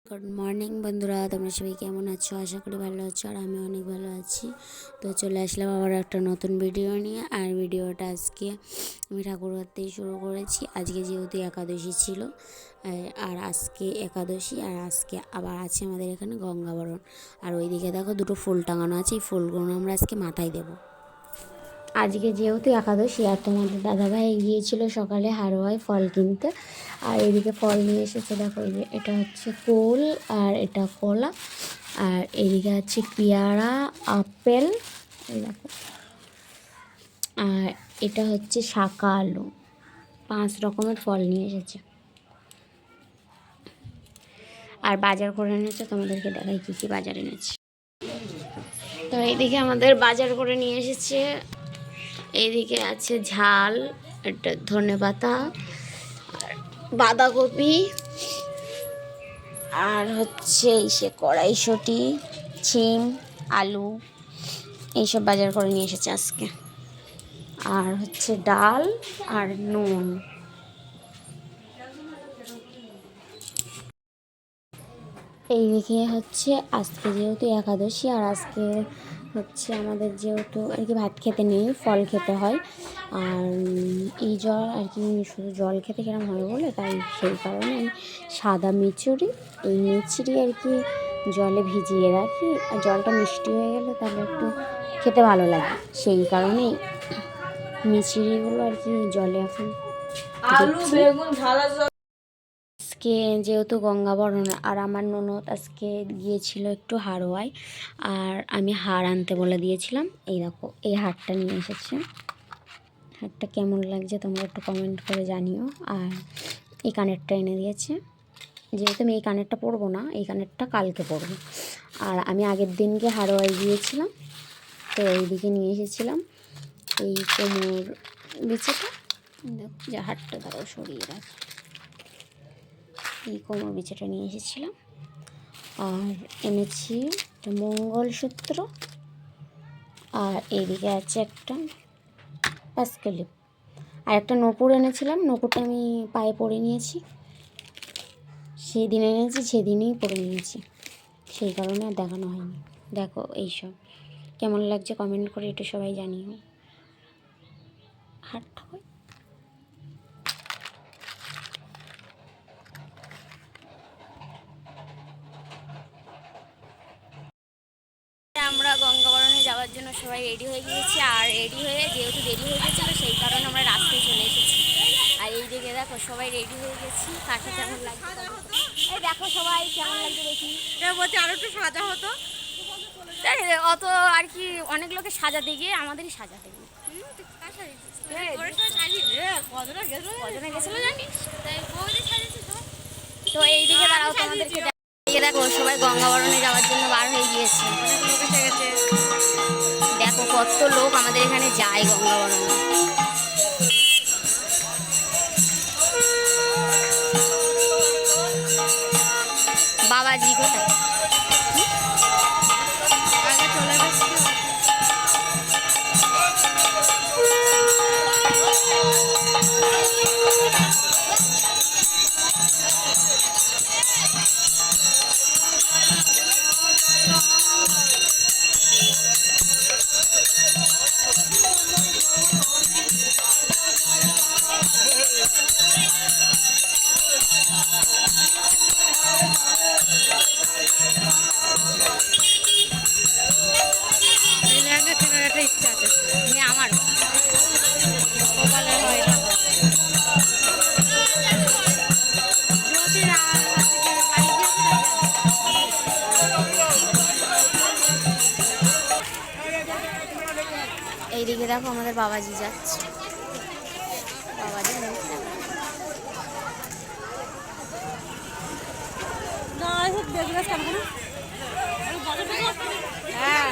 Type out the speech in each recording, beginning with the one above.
Good morning বন্ধুরা, তোমরা সবাই কেমন আছো? আশা করি ভালো আছো, আর আমি অনেক ভালো আছি। তো চলে আসলাম আবার একটা নতুন ভিডিও নিয়ে। আর ভিডিওটা আজকে আমি ঠাকুর ঘর থেকে শুরু করেছি। আজকে যেহেতু একাদশী ছিল, আর আজকে একাদশী, আর আজকে আবার আছে আমাদের এখানে গঙ্গাবরণ। আর ওইদিকে দেখো দুটো ফুল টাঙানো আছে, এই ফুলগুলো আমরা আজকে মাথায় দেবো। আজকে যেহেতু একাদশী, আর তোমাদের দাদাভাই গিয়েছিল সকালে হারোয়ায় ফল কিনতে। আর এদিকে ফল নিয়ে এসেছে, দেখো এই যে এটা হচ্ছে কুল, আর এটা কলা, আর এদিকে আছে পেয়ারা, আপেল, এই দেখো, আর এটা হচ্ছে শাকা আলু। 5 রকমের ফল নিয়ে এসেছে। আর বাজার করে এনেছে, তোমাদেরকে দেখাই কী কী বাজার এনেছে। তো এইদিকে আমাদের বাজার করে নিয়ে এসেছে। এইদিকে আছে ঝাল, একটা ধনেপাতা, আর বাঁধাকপি, আর হচ্ছে সে কড়াইশুঁটি, শিম, আলু, এইসব বাজার করে নিয়ে এসেছে আজকে। আর হচ্ছে ডাল আর নুন। এইদিকে হচ্ছে আজকে যেহেতু একাদশী, আর আজকে হচ্ছে আমাদের যেহেতু আর কি ভাত খেতে নেই, ফল খেতে হয়। আর এই জল আর কি শুধু জল খেতে কিরম হয় বলে, তাই সেই কারণে আমি সাদা মিচুরি, এই মিচুরি আর কি জলে ভিজিয়ে রাখি। আর জলটা মিষ্টি হয়ে গেলে তাহলে একটু খেতে ভালো লাগে, সেই কারণেই মিচুরিগুলো আর কি জলে এখন আজকে যেহেতু গঙ্গাবরণ, আর আমার ননদ আজকে গিয়েছিল একটু হারোয়ায়, আর আমি হার আনতে বলে দিয়েছিলাম। এই দেখো এই হারটা নিয়ে এসেছে। হারটা কেমন লাগছে তোমরা একটু কমেন্ট করে জানিও। আর এই কানেরটা এনে দিয়েছে, যেহেতু আমি এই কানেরটা পরবো না, এই কানেরটা কালকে পরবো। আর আমি আগের দিনকে হারোয়ায় গিয়েছিলাম, তো এইদিকে নিয়ে এসেছিলাম এই কোমর বিছেটা। দেখো যে হারটা দ্বারাও সরিয়ে রাখি, এই কোমর বিছাটা নিয়ে এসেছিলাম। আর এনেছি একটা মঙ্গলসূত্র, আর এইদিকে আছে একটা পাসকেলিপ, আর একটা নূপুর এনেছিলাম। নূপুরটা আমি পায়ে পরে নিয়েছি, সেই দিন এনেছি সেদিনই পরে নিয়েছি, সেই কারণে আর দেখানো হয়নি। দেখো এইসব কেমন লাগছে কমেন্ট করে একটু সবাই জানিও। হাটটা হয় আমরা গঙ্গাবরণে যাওয়ার জন্য সবাই রেডি হয়ে গিয়েছি। আর রেডি হয়ে যেহেতু দেরি হয়ে গেছিলো, সেই কারণে আমরা রাস্তায় চলে এসেছি। আর এই দিকে দেখো সবাই রেডি হয়ে গেছি। কাকে কেমন লাগছে এই দেখো, সবাই কেমন লাগছে দেখি। বলছে আরো একটু সাজা হতো, অত আর কি অনেক লোকে সাজাতে গিয়ে আমাদেরই সাজাতে গিয়ে গেছিলো জানিস। তো এইদিকে দাঁড়াও, তোমাদেরকে দেখো সবাই গঙ্গাবরণে যাওয়ার জন্য বার হয়ে গিয়েছে। অনেক লোক এসে গেছে। দেখো কত লোক আমাদের এখানে যায় গঙ্গাবরণে। বাবাজি কোথায়? আগে চলে গেছি। একটা ইচ্ছা আছে আমার কপালে হয় না। যদি না বাড়ি এইদিকে দেখো আমাদের বাবাজি যাচ্ছে। বাবাজি হ্যাঁ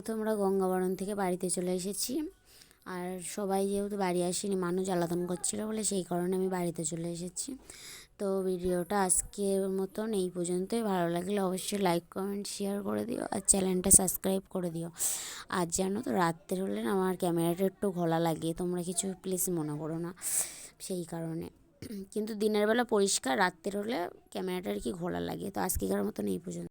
যেহেতু আমরা গঙ্গাবরণ থেকে বাড়িতে চলে এসেছি, আর সবাই যেহেতু বাড়ি আসেনি, মানুষ জ্বালাতন করছিলো বলে সেই কারণে আমি বাড়িতে চলে এসেছি। তো ভিডিওটা আজকের মতন এই পর্যন্তই। ভালো লাগলে অবশ্যই লাইক কমেন্ট শেয়ার করে দিও, আর চ্যানেলটা সাবস্ক্রাইব করে দিও। আর জানো তো রাত্রে হলে না আমার ক্যামেরাটা একটু ঘোলা লাগে, তোমরা কিছু প্লিজ মনে করো না সেই কারণে। কিন্তু দিনের বেলা পরিষ্কার, রাত্রের হলে ক্যামেরাটা আর কি ঘোলা লাগে। তো আজকেকার মতন এই পর্যন্ত।